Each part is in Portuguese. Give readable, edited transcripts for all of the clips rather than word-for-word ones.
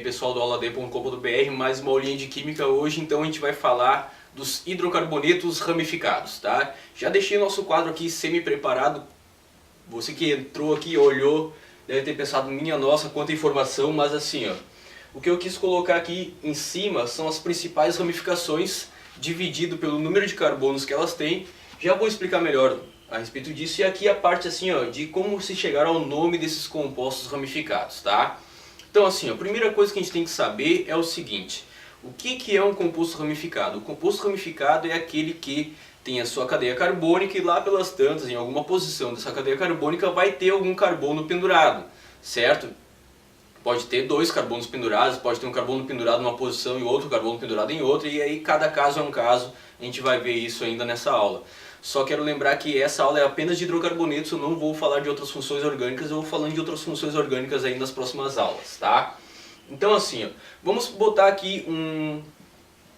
pessoal do auladem.com.br, mais uma aulinha de química hoje. Então a gente vai falar dos hidrocarbonetos ramificados, tá? Já deixei o nosso quadro aqui semi-preparado. Você que entrou aqui, olhou, deve ter pensado, minha nossa, quanta informação, mas assim, ó, o que eu quis colocar aqui em cima são as principais ramificações, dividido pelo número de carbonos que elas têm. Já vou explicar melhor a respeito disso, e aqui a parte assim, ó, de como se chegar ao nome desses compostos ramificados, tá? Então assim, a primeira coisa que a gente tem que saber é o seguinte: o que é um composto ramificado? O composto ramificado é aquele que tem a sua cadeia carbônica e lá pelas tantas, em alguma posição dessa cadeia carbônica, vai ter algum carbono pendurado, certo? Pode ter dois carbonos pendurados, pode ter um carbono pendurado numa posição e outro carbono pendurado em outra, e aí cada caso é um caso, a gente vai ver isso ainda nessa aula. Só quero lembrar que essa aula é apenas de hidrocarbonetos, eu não vou falar de outras funções orgânicas, eu vou falando de outras funções orgânicas aí nas próximas aulas, tá? Então assim, ó, vamos botar aqui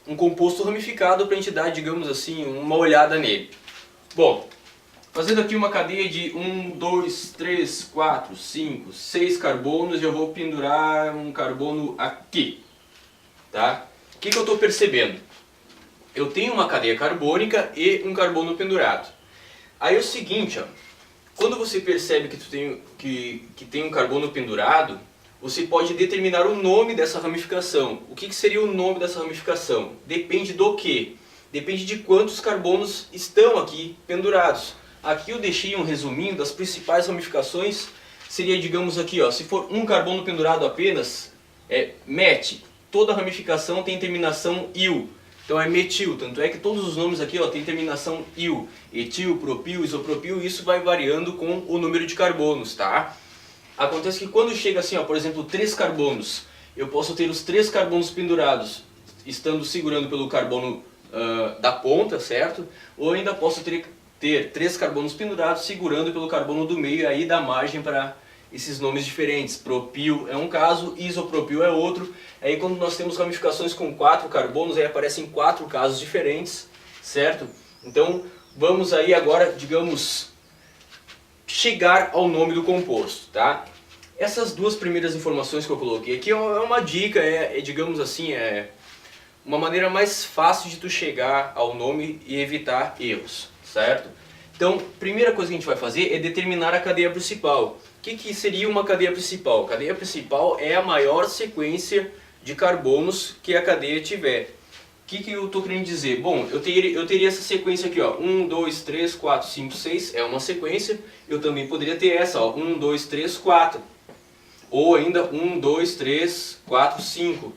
um composto ramificado para a gente dar, digamos assim, uma olhada nele. Bom, fazendo aqui uma cadeia de 1, 2, 3, 4, 5, 6 carbonos, eu vou pendurar um carbono aqui, tá? O que eu estou percebendo? Eu tenho uma cadeia carbônica e um carbono pendurado. Aí é o seguinte, ó, quando você percebe que tem um carbono pendurado, você pode determinar o nome dessa ramificação. O que seria o nome dessa ramificação? Depende do quê? Depende de quantos carbonos estão aqui pendurados. Aqui eu deixei um resuminho das principais ramificações. Seria, digamos aqui, ó, se for um carbono pendurado apenas, é met. Toda ramificação tem terminação il. Então é metil, tanto é que todos os nomes aqui, ó, tem terminação il. Etil, propil, isopropil, isso vai variando com o número de carbonos, tá? Acontece que quando chega assim, ó, por exemplo, 3 carbonos, eu posso ter os 3 carbonos pendurados, estando segurando pelo carbono da ponta, certo? Ou ainda posso ter 3 carbonos pendurados segurando pelo carbono do meio, e aí dá margem para esses nomes diferentes. Propil é um caso, isopropil é outro. Aí quando nós temos ramificações com 4 carbonos, aí aparecem 4 casos diferentes, certo? Então vamos aí agora, digamos, chegar ao nome do composto, tá? Essas duas primeiras informações que eu coloquei aqui é uma dica, digamos assim, é uma maneira mais fácil de tu chegar ao nome e evitar erros, certo? Então, primeira coisa que a gente vai fazer é determinar a cadeia principal. O que seria uma cadeia principal? A cadeia principal é a maior sequência de carbonos que a cadeia tiver. O que eu estou querendo dizer? Bom, eu teria essa sequência aqui, ó, 1, 2, 3, 4, 5, 6, é uma sequência. Eu também poderia ter essa, ó, 1, 2, 3, 4. Ou ainda 1, 2, 3, 4, 5.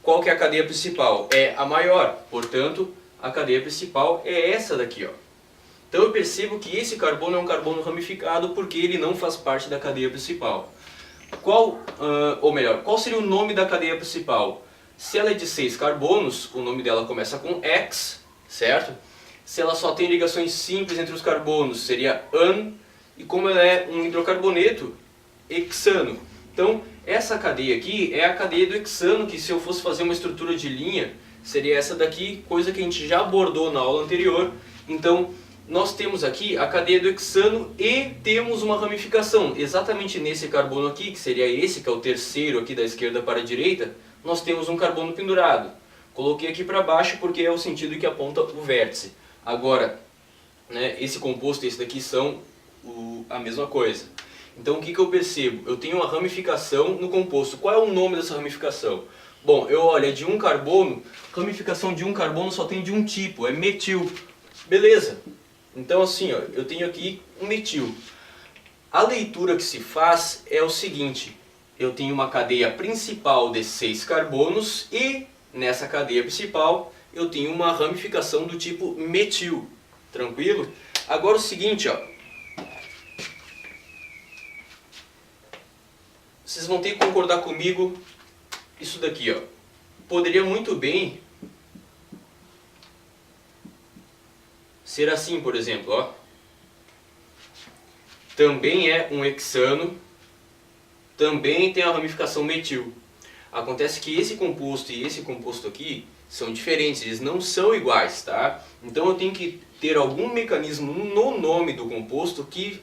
Qual que é a cadeia principal? É a maior, portanto, a cadeia principal é essa daqui, ó. Então eu percebo que esse carbono é um carbono ramificado porque ele não faz parte da cadeia principal. Qual seria o nome da cadeia principal? Se ela é de 6 carbonos, o nome dela começa com X, certo? Se ela só tem ligações simples entre os carbonos, seria an, e como ela é um hidrocarboneto, hexano. Então essa cadeia aqui é a cadeia do hexano, que se eu fosse fazer uma estrutura de linha, seria essa daqui, coisa que a gente já abordou na aula anterior. Então nós temos aqui a cadeia do hexano e temos uma ramificação. Exatamente nesse carbono aqui, que seria esse, que é o terceiro aqui da esquerda para a direita, nós temos um carbono pendurado. Coloquei aqui para baixo porque é o sentido que aponta o vértice. Agora, né, esse composto e esse daqui são a mesma coisa. Então o que eu percebo? Eu tenho uma ramificação no composto. Qual é o nome dessa ramificação? Bom, eu olho, é de um carbono, ramificação de um carbono só tem de um tipo, é metil. Beleza. Então assim, ó, eu tenho aqui um metil. A leitura que se faz é o seguinte: eu tenho uma cadeia principal de 6 carbonos e nessa cadeia principal eu tenho uma ramificação do tipo metil. Tranquilo? Agora o seguinte, ó, vocês vão ter que concordar comigo isso daqui, ó. Poderia muito bem ser assim, por exemplo, ó. Também é um hexano, também tem a ramificação metil. Acontece que esse composto e esse composto aqui são diferentes, eles não são iguais, tá? Então eu tenho que ter algum mecanismo no nome do composto que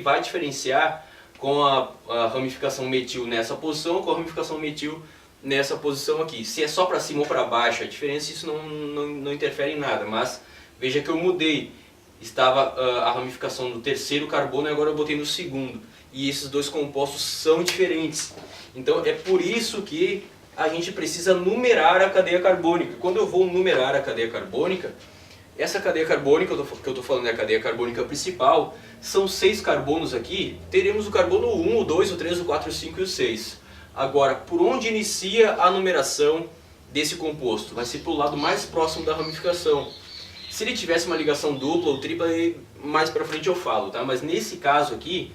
vai diferenciar com a ramificação metil nessa posição, com a ramificação metil nessa posição aqui. Se é só para cima ou para baixo, a diferença isso não interfere em nada, mas veja que eu mudei. Estava a ramificação no terceiro carbono e agora eu botei no segundo. E esses dois compostos são diferentes. Então é por isso que a gente precisa numerar a cadeia carbônica. Quando eu vou numerar a cadeia carbônica, essa cadeia carbônica que eu estou falando é a cadeia carbônica principal, são 6 carbonos aqui, teremos o carbono 1, o 2, o 3, o 4, o 5 e o 6. Agora, por onde inicia a numeração desse composto? Vai ser pelo lado mais próximo da ramificação. Se ele tivesse uma ligação dupla ou tripla, mais pra frente eu falo, tá? Mas nesse caso aqui,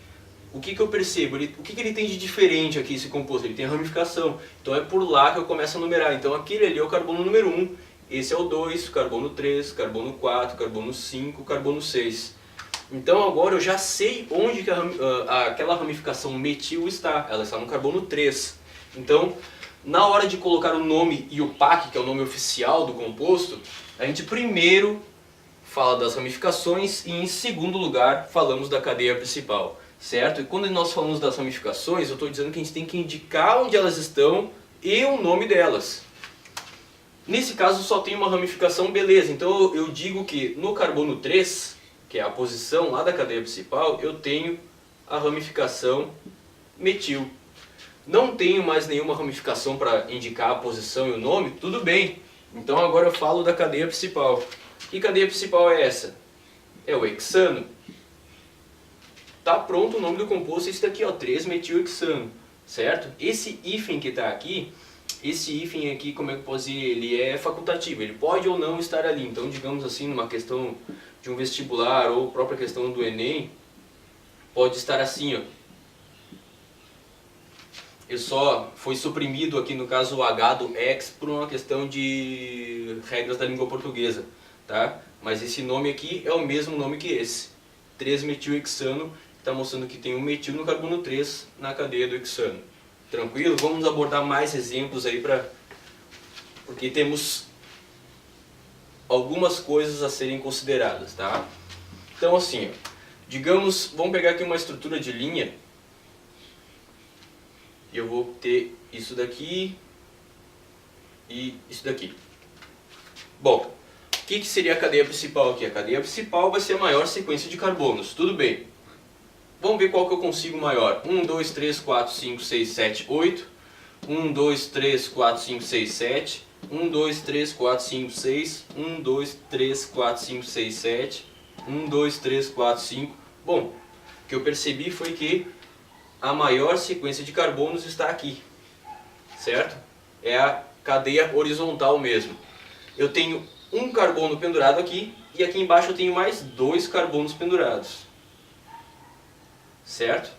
o que eu percebo? O que ele tem de diferente aqui, esse composto? Ele tem a ramificação. Então é por lá que eu começo a numerar. Então aquele ali é o carbono número 1, esse é o 2, carbono 3, carbono 4, carbono 5, carbono 6. Então agora eu já sei onde que aquela ramificação metil está. Ela está no carbono 3. Então, na hora de colocar o nome IUPAC, que é o nome oficial do composto, a gente primeiro fala das ramificações e em segundo lugar falamos da cadeia principal, certo? E quando nós falamos das ramificações, eu estou dizendo que a gente tem que indicar onde elas estão e o nome delas. Nesse caso só tem uma ramificação, beleza, então eu digo que no carbono 3, que é a posição lá da cadeia principal, eu tenho a ramificação metil. Não tenho mais nenhuma ramificação para indicar a posição e o nome, tudo bem. Então agora eu falo da cadeia principal. Que cadeia principal é essa? É o hexano. Tá pronto o nome do composto, esse daqui, ó, 3-metilhexano, certo? Esse hífen que está aqui, esse hífen aqui, como é que eu posso dizer? Ele é facultativo, ele pode ou não estar ali. Então, digamos assim, numa questão de um vestibular ou própria questão do Enem, pode estar assim, ó. Foi suprimido aqui no caso o H do X por uma questão de regras da língua portuguesa, tá? Mas esse nome aqui é o mesmo nome que esse, 3-metilhexano, está mostrando que tem um metil no carbono 3 na cadeia do hexano. Tranquilo? Vamos abordar mais exemplos aí porque temos algumas coisas a serem consideradas, tá? Então assim, ó, digamos, vamos pegar aqui uma estrutura de linha. Eu vou ter isso daqui e isso daqui. Bom, o que seria a cadeia principal aqui? A cadeia principal vai ser a maior sequência de carbonos, tudo bem. Vamos ver qual que eu consigo maior. 1, 2, 3, 4, 5, 6, 7, 8. 1, 2, 3, 4, 5, 6, 7. 1, 2, 3, 4, 5, 6. 1, 2, 3, 4, 5, 6, 7. 1, 2, 3, 4, 5. Bom, o que eu percebi foi que a maior sequência de carbonos está aqui, certo? É a cadeia horizontal mesmo. Eu tenho um carbono pendurado aqui e aqui embaixo eu tenho mais 2 carbonos pendurados, certo?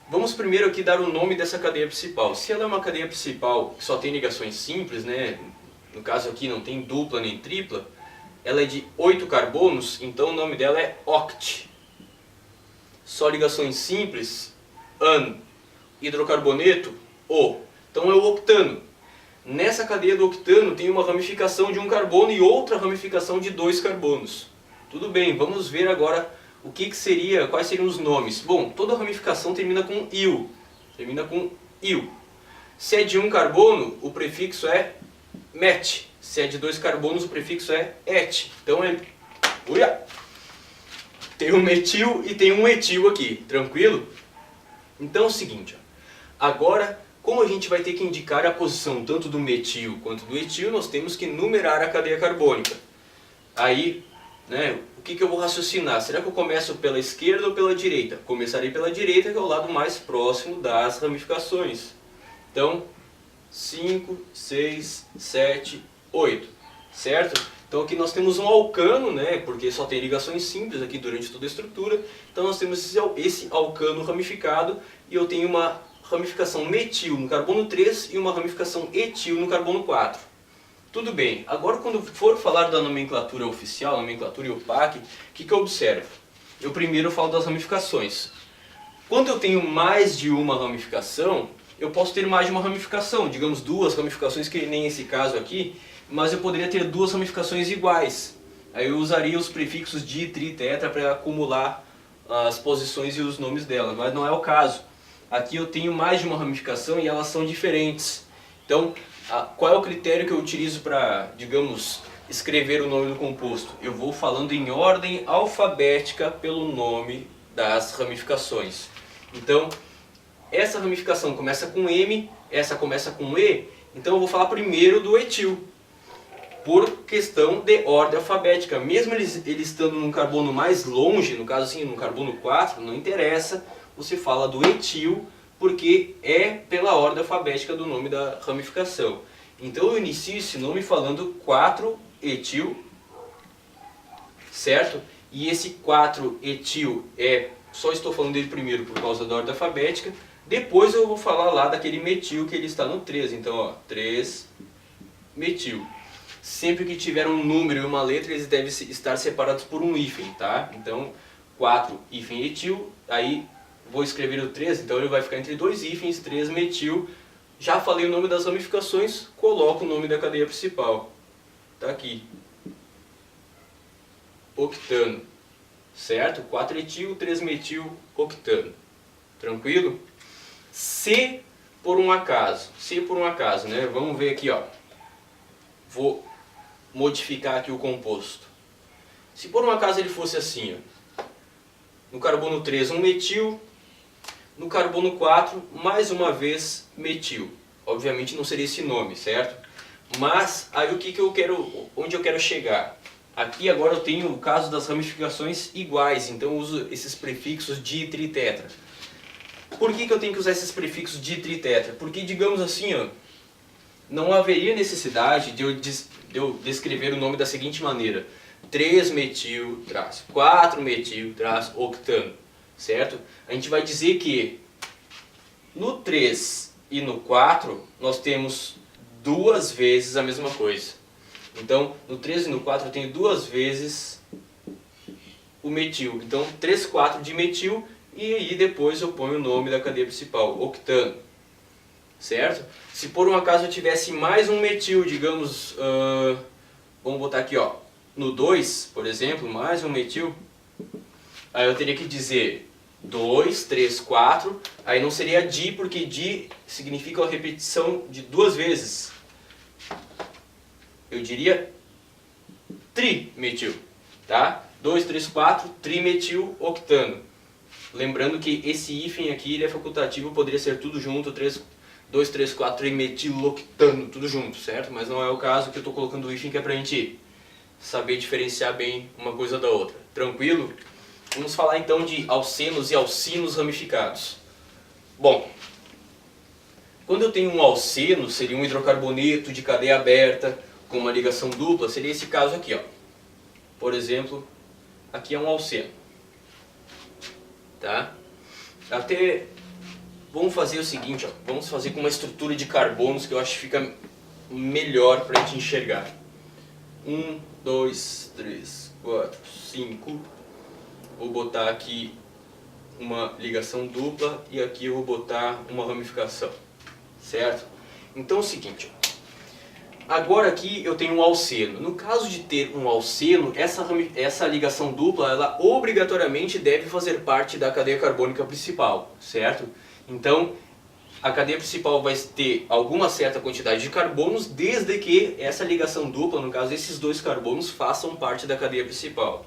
Vamos primeiro aqui dar o nome dessa cadeia principal. Se ela é uma cadeia principal que só tem ligações simples, né? No caso aqui não tem dupla nem tripla, ela é de 8 carbonos, então o nome dela é oct. Só ligações simples, an, hidrocarboneto, O. Então é o octano. Nessa cadeia do octano tem uma ramificação de um carbono e outra ramificação de 2 carbonos. Tudo bem, vamos ver agora quais seriam os nomes. Bom, toda ramificação termina com il. Termina com il. Se é de um carbono, o prefixo é met. Se é de 2 carbonos, o prefixo é et. Então é... Uia! Tem um metil e tem um etil aqui, tranquilo? Então é o seguinte, ó. Agora, como a gente vai ter que indicar a posição tanto do metil quanto do etil, nós temos que numerar a cadeia carbônica. Aí, né, o que eu vou raciocinar? Será que eu começo pela esquerda ou pela direita? Começarei pela direita, que é o lado mais próximo das ramificações. Então, 5, 6, 7, 8, certo? Então aqui nós temos um alcano, né, porque só tem ligações simples aqui durante toda a estrutura. Então nós temos esse alcano ramificado e eu tenho uma ramificação metil no carbono 3 e uma ramificação etil no carbono 4. Tudo bem, agora quando for falar da nomenclatura oficial, nomenclatura IUPAC, o que eu observo? Eu primeiro falo das ramificações. Quando eu tenho mais de uma ramificação, eu posso ter mais de uma ramificação, digamos 2 ramificações, que nem esse caso aqui, mas eu poderia ter 2 ramificações iguais. Aí eu usaria os prefixos di, tri, tetra para acumular as posições e os nomes delas, mas não é o caso. Aqui eu tenho mais de uma ramificação e elas são diferentes. Então, Qual é o critério que eu utilizo para, digamos, escrever o nome do composto? Eu vou falando em ordem alfabética pelo nome das ramificações. Então, essa ramificação começa com M, essa começa com E, então eu vou falar primeiro do etil, por questão de ordem alfabética. Mesmo ele estando num carbono mais longe, no caso assim, no carbono 4, não interessa, você fala do etil, porque é pela ordem alfabética do nome da ramificação. Então eu inicio esse nome falando 4-etil, certo? E esse 4-etil só estou falando dele primeiro por causa da ordem alfabética, depois eu vou falar lá daquele metil que ele está no 3, então ó, 3-metil. Sempre que tiver um número e uma letra, eles devem estar separados por um hífen, tá? Então, 4-etil, aí vou escrever o 3, então ele vai ficar entre dois hífens, 3-metil. Já falei o nome das ramificações, coloco o nome da cadeia principal. Tá aqui. Octano. Certo? 4-etil, 3-metil, octano. Tranquilo? Se por um acaso, né? Vamos ver aqui, ó. Vou modificar aqui o composto. Se por um acaso ele fosse assim, ó. No carbono 3, um metil. No carbono 4, mais uma vez metil. Obviamente não seria esse nome, certo? Mas aí onde eu quero chegar? Aqui agora eu tenho o caso das ramificações iguais, então eu uso esses prefixos di, tri, tetra. Por que eu tenho que usar esses prefixos di, tri, tetra? Porque, digamos assim, ó, não haveria necessidade de eu descrever o nome da seguinte maneira: 3-metil, 4-metil, octano, certo? A gente vai dizer que no 3 e no 4 nós temos duas vezes a mesma coisa. Então, no 3 e no 4 eu tenho duas vezes o metil. Então, 3,4 de metil, e aí depois eu ponho o nome da cadeia principal, octano. Certo? Se por um acaso eu tivesse mais um metil, digamos, vamos botar aqui, ó, no 2, por exemplo, mais um metil, aí eu teria que dizer 2, 3, 4, aí não seria di, porque di significa a repetição de duas vezes. Eu diria trimetil, tá? 2, 3, 4, trimetil octano. Lembrando que esse hífen aqui ele é facultativo, poderia ser tudo junto, 2, 3, 4, trimetil octano, tudo junto, certo? Mas não é o caso, que eu estou colocando o hífen, que é pra gente saber diferenciar bem uma coisa da outra. Tranquilo? Vamos falar então de alcenos e alcinos ramificados. Bom, quando eu tenho um alceno, seria um hidrocarboneto de cadeia aberta com uma ligação dupla, seria esse caso aqui, ó. Por exemplo, aqui é um alceno. Tá? Até vamos fazer o seguinte, ó. Vamos fazer com uma estrutura de carbonos que eu acho que fica melhor para a gente enxergar. 1, 2, 3, 4, 5. Vou botar aqui uma ligação dupla e aqui eu vou botar uma ramificação, certo? Então é o seguinte, ó. Agora aqui eu tenho um alceno. No caso de ter um alceno, essa ligação dupla, ela obrigatoriamente deve fazer parte da cadeia carbônica principal, certo? Então a cadeia principal vai ter alguma certa quantidade de carbonos, desde que essa ligação dupla, no caso esses dois carbonos, façam parte da cadeia principal.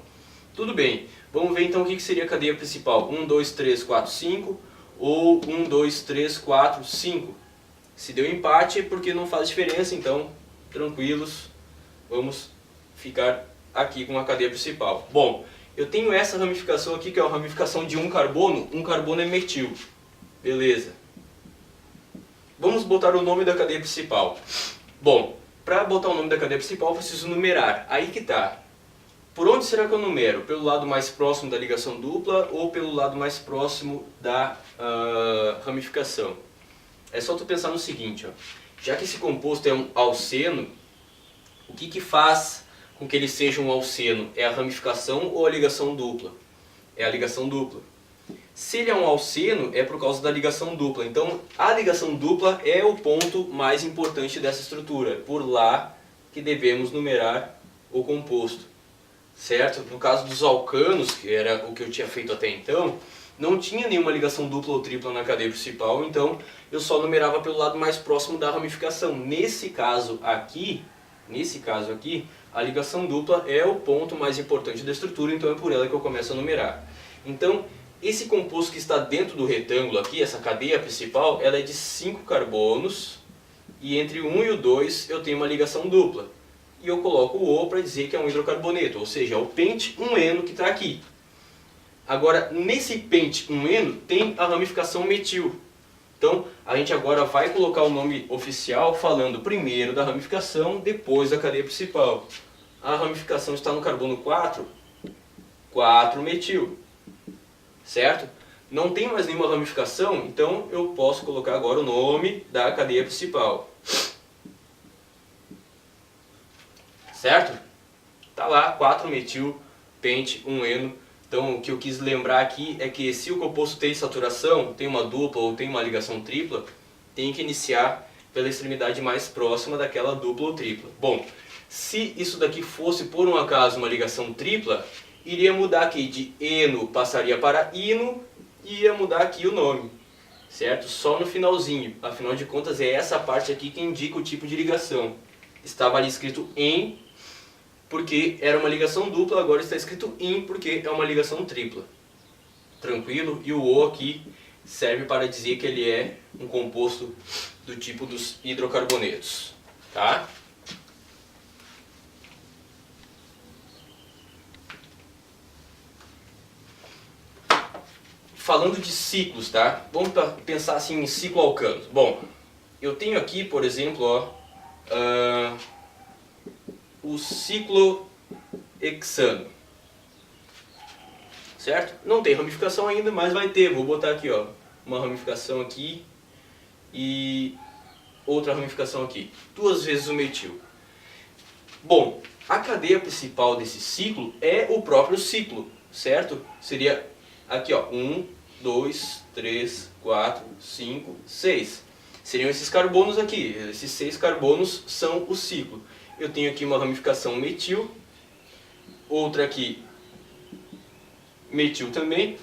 Tudo bem, vamos ver então o que seria a cadeia principal. 1, 2, 3, 4, 5 ou 1, 2, 3, 4, 5. Se deu empate é porque não faz diferença, então tranquilos, vamos ficar aqui com a cadeia principal. Bom, eu tenho essa ramificação aqui que é uma ramificação de um carbono é metil. Beleza. Vamos botar o nome da cadeia principal. Bom, para botar o nome da cadeia principal eu preciso numerar. Aí que tá. Por onde será que eu numero? Pelo lado mais próximo da ligação dupla ou pelo lado mais próximo da ramificação? É só tu pensar no seguinte, ó. Já que esse composto é um alceno, o que faz com que ele seja um alceno? É a ramificação ou a ligação dupla? É a ligação dupla. Se ele é um alceno, é por causa da ligação dupla. Então, a ligação dupla é o ponto mais importante dessa estrutura. Por lá que devemos numerar o composto. Certo? No caso dos alcanos, que era o que eu tinha feito até então, não tinha nenhuma ligação dupla ou tripla na cadeia principal, então eu só numerava pelo lado mais próximo da ramificação. Nesse caso aqui, a ligação dupla é o ponto mais importante da estrutura, então é por ela que eu começo a numerar. Então, esse composto que está dentro do retângulo aqui, essa cadeia principal, ela é de 5 carbonos, e entre o 1 e o 2 eu tenho uma ligação dupla. E eu coloco o O para dizer que é um hidrocarboneto, ou seja, é o pente 1-eno que está aqui. Agora, nesse pente 1-eno tem a ramificação metil. Então, a gente agora vai colocar o nome oficial falando primeiro da ramificação, depois da cadeia principal. A ramificação está no carbono 4, 4-metil. Certo? Não tem mais nenhuma ramificação, então eu posso colocar agora o nome da cadeia principal. Certo? Tá lá, 4-metil, pente, 1-eno. Então o que eu quis lembrar aqui é que se o composto tem saturação, tem uma dupla ou tem uma ligação tripla, tem que iniciar pela extremidade mais próxima daquela dupla ou tripla. Bom, se isso daqui fosse por um acaso uma ligação tripla, iria mudar aqui de eno, passaria para ino e ia mudar aqui o nome. Certo? Só no finalzinho. Afinal de contas é essa parte aqui que indica o tipo de ligação. Estava ali escrito em, porque era uma ligação dupla, agora está escrito in, porque é uma ligação tripla. Tranquilo? E o O aqui serve para dizer que ele é um composto do tipo dos hidrocarbonetos. Tá? Falando de ciclos, tá? Vamos pensar assim em ciclo alcano. Bom, eu tenho aqui, por exemplo, ó, o ciclo hexano. Certo? Não tem ramificação ainda, mas vai ter. Vou botar aqui, ó, uma ramificação aqui e outra ramificação aqui. 2 vezes o metil. Bom, a cadeia principal desse ciclo é o próprio ciclo, certo? Seria aqui, ó, 1, 2, 3, 4, 5, 6. Seriam esses carbonos aqui. Esses 6 carbonos são o ciclo. Eu tenho aqui uma ramificação metil, outra aqui metil também.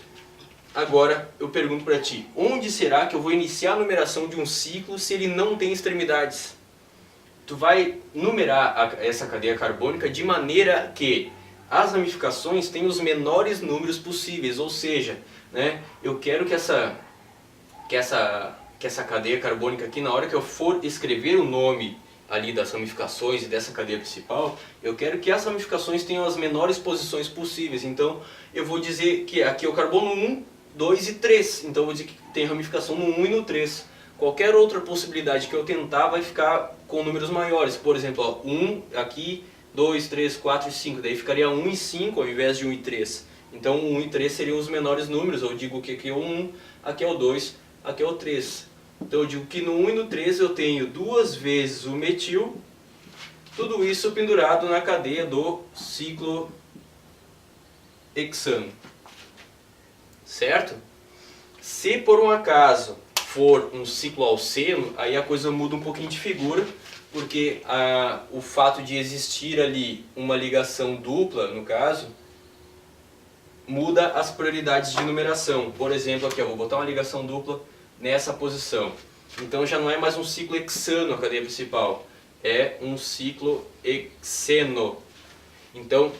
Agora eu pergunto para ti, onde será que eu vou iniciar a numeração de um ciclo se ele não tem extremidades? Tu vai numerar essa cadeia carbônica de maneira que as ramificações tenham os menores números possíveis, ou seja, né, eu quero que essa cadeia carbônica aqui, na hora que eu for escrever o nome ali das ramificações e dessa cadeia principal, eu quero que as ramificações tenham as menores posições possíveis. Então eu vou dizer que aqui é o carbono 1, 2 e 3, então eu vou dizer que tem ramificação no 1 e no 3. Qualquer outra possibilidade que eu tentar vai ficar com números maiores, por exemplo, ó, 1 aqui, 2, 3, 4 e 5, daí ficaria 1 e 5 ao invés de 1 e 3. Então 1 e 3 seriam os menores números, eu digo que aqui é o 1, aqui é o 2, aqui é o 3. Então eu digo que no 1 e no 3 eu tenho 2 vezes o metil, tudo isso pendurado na cadeia do ciclo hexano. Certo? Se por um acaso for um ciclo alceno, aí a coisa muda um pouquinho de figura, porque o fato de existir ali uma ligação dupla, no caso, muda as prioridades de numeração. Por exemplo, aqui eu vou botar uma ligação dupla nessa posição. Então já não é mais um ciclo hexano a cadeia principal, é um ciclo hexeno. Então,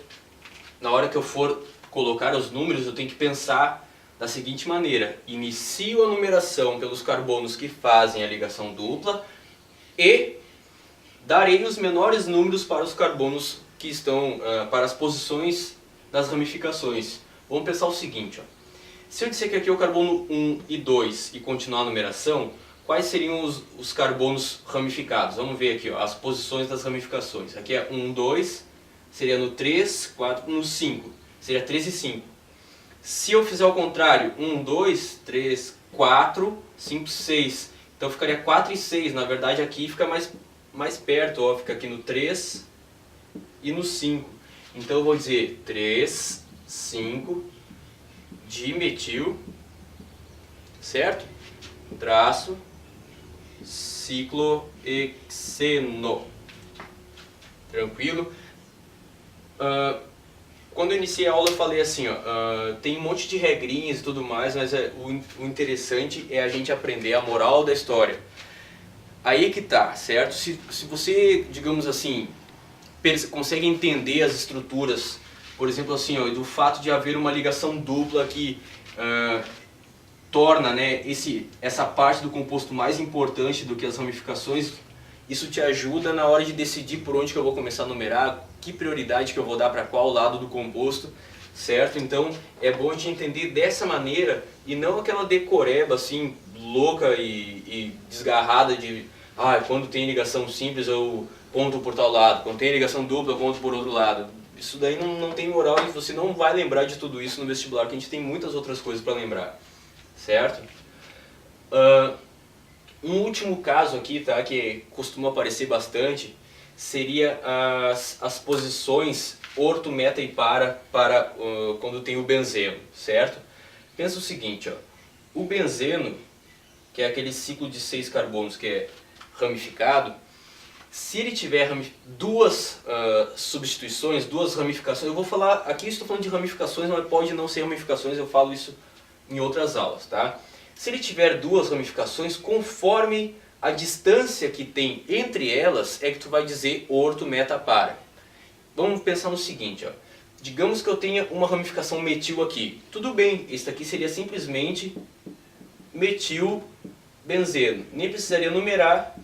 na hora que eu for colocar os números, eu tenho que pensar da seguinte maneira: inicio a numeração pelos carbonos que fazem a ligação dupla e darei os menores números para os carbonos que estão para as posições das ramificações. Vamos pensar o seguinte, ó. Se eu disser que aqui é o carbono 1 e 2 e continuar a numeração, quais seriam os carbonos ramificados? Vamos ver aqui, ó, as posições das ramificações. Aqui é 1, 2, seria no 3, 4, no 5. Seria 3 e 5. Se eu fizer o contrário, 1, 2, 3, 4, 5, 6. Então ficaria 4 e 6. Na verdade aqui fica mais perto, ó, fica aqui no 3 e no 5. Então eu vou dizer 3, 5, dimetil, certo? Traço, ciclohexeno. Tranquilo? quando eu iniciei a aula eu falei assim, ó, tem um monte de regrinhas e tudo mais, mas o interessante é a gente aprender a moral da história. Aí que tá, certo? Se você, digamos assim, consegue entender as estruturas, por exemplo assim, ó, do fato de haver uma ligação dupla que torna, né, essa parte do composto mais importante do que as ramificações, isso te ajuda na hora de decidir por onde que eu vou começar a numerar, que prioridade que eu vou dar para qual lado do composto, certo? Então é bom a gente entender dessa maneira e não aquela decoreba assim, louca e desgarrada de quando tem ligação simples eu conto por tal lado, quando tem ligação dupla eu conto por outro lado. Isso daí não tem moral e você não vai lembrar de tudo isso no vestibular, que a gente tem muitas outras coisas para lembrar, certo? Um último caso aqui, tá, que costuma aparecer bastante, seria as posições orto, meta e para quando tem o benzeno, certo? Pensa o seguinte, ó, o benzeno, que é aquele ciclo de 6 carbonos que é ramificado, se ele tiver duas substituições, duas ramificações, eu vou falar, aqui estou falando de ramificações, mas pode não ser ramificações, eu falo isso em outras aulas, tá? Se ele tiver duas ramificações, conforme a distância que tem entre elas, é que tu vai dizer orto, meta, para. Vamos pensar no seguinte, ó. Digamos que eu tenha uma ramificação metil aqui. Tudo bem, esse aqui seria simplesmente metilbenzeno. Nem precisaria numerar,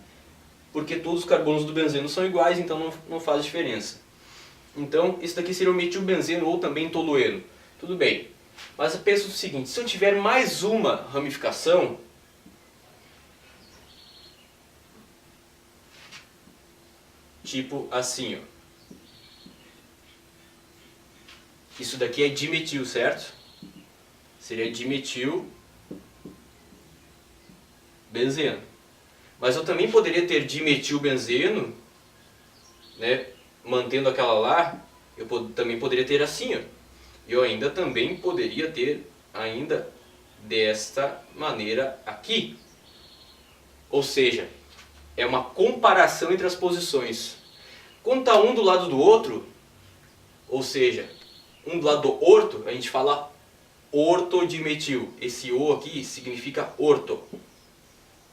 porque todos os carbonos do benzeno são iguais, então não faz diferença. Então, esse daqui seria o metilbenzeno ou também tolueno. Tudo bem. Mas pensa o seguinte, se eu tiver mais uma ramificação, tipo assim, ó. Isso daqui é dimetil, certo? Seria dimetilbenzeno. Mas eu também poderia ter dimetilbenzeno, né, mantendo aquela lá, eu também poderia ter assim, ó. Eu ainda também poderia ter ainda desta maneira aqui. Ou seja, é uma comparação entre as posições. Quando está um do lado do outro, ou seja, um do lado do orto, a gente fala ortodimetil. Esse O aqui significa orto,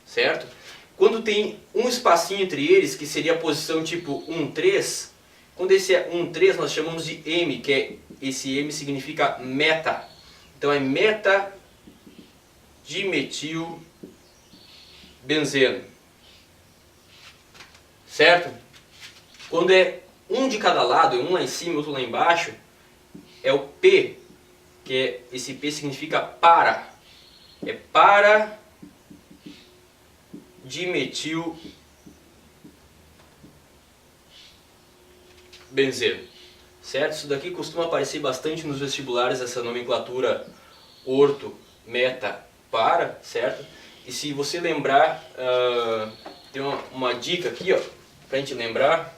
certo? Quando tem um espacinho entre eles, que seria a posição tipo 1, 3, quando esse é 1, 3, nós chamamos de M, que é, esse M significa meta. Então é metadimetilbenzeno. Certo? Quando é um de cada lado, um lá em cima e outro lá embaixo, é o P, que é, esse P significa para. É para dimetilbenzeno. Certo? Isso daqui costuma aparecer bastante nos vestibulares, essa nomenclatura orto, meta, para, certo? E se você lembrar, tem uma dica aqui, ó, pra gente lembrar.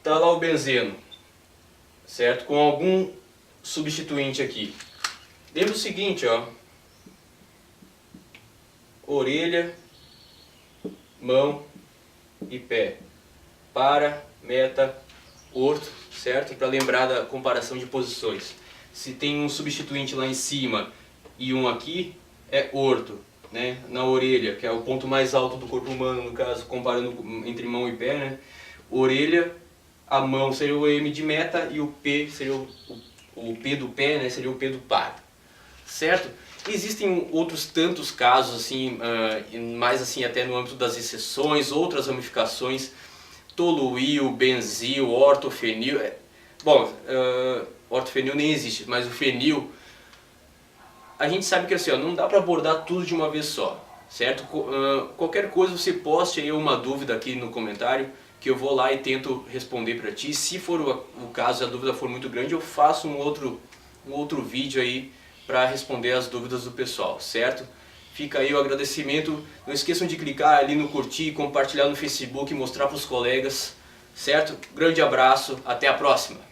Tá lá o benzeno, certo? Com algum substituinte aqui. Lembra o seguinte, ó. Orelha, mão e pé. Para, meta, orto, certo? Para lembrar da comparação de posições. Se tem um substituinte lá em cima e um aqui, é orto, né? Na orelha, que é o ponto mais alto do corpo humano, no caso, comparando entre mão e pé, né? Orelha, a mão seria o M de meta e o P seria o P do pé, né? Seria o P do par, certo? Existem outros tantos casos, assim, mais assim até no âmbito das exceções, outras ramificações, toluil, benzil, ortofenil. Bom, ortofenil nem existe, mas o fenil, a gente sabe que assim, ó, não dá para abordar tudo de uma vez só, certo? Qualquer coisa você poste aí uma dúvida aqui no comentário, que eu vou lá e tento responder para ti. Se for o caso, a dúvida for muito grande, eu faço um outro vídeo aí para responder as dúvidas do pessoal, certo? Fica aí o agradecimento. Não esqueçam de clicar ali no curtir, compartilhar no Facebook, mostrar para os colegas, certo? Grande abraço, até a próxima!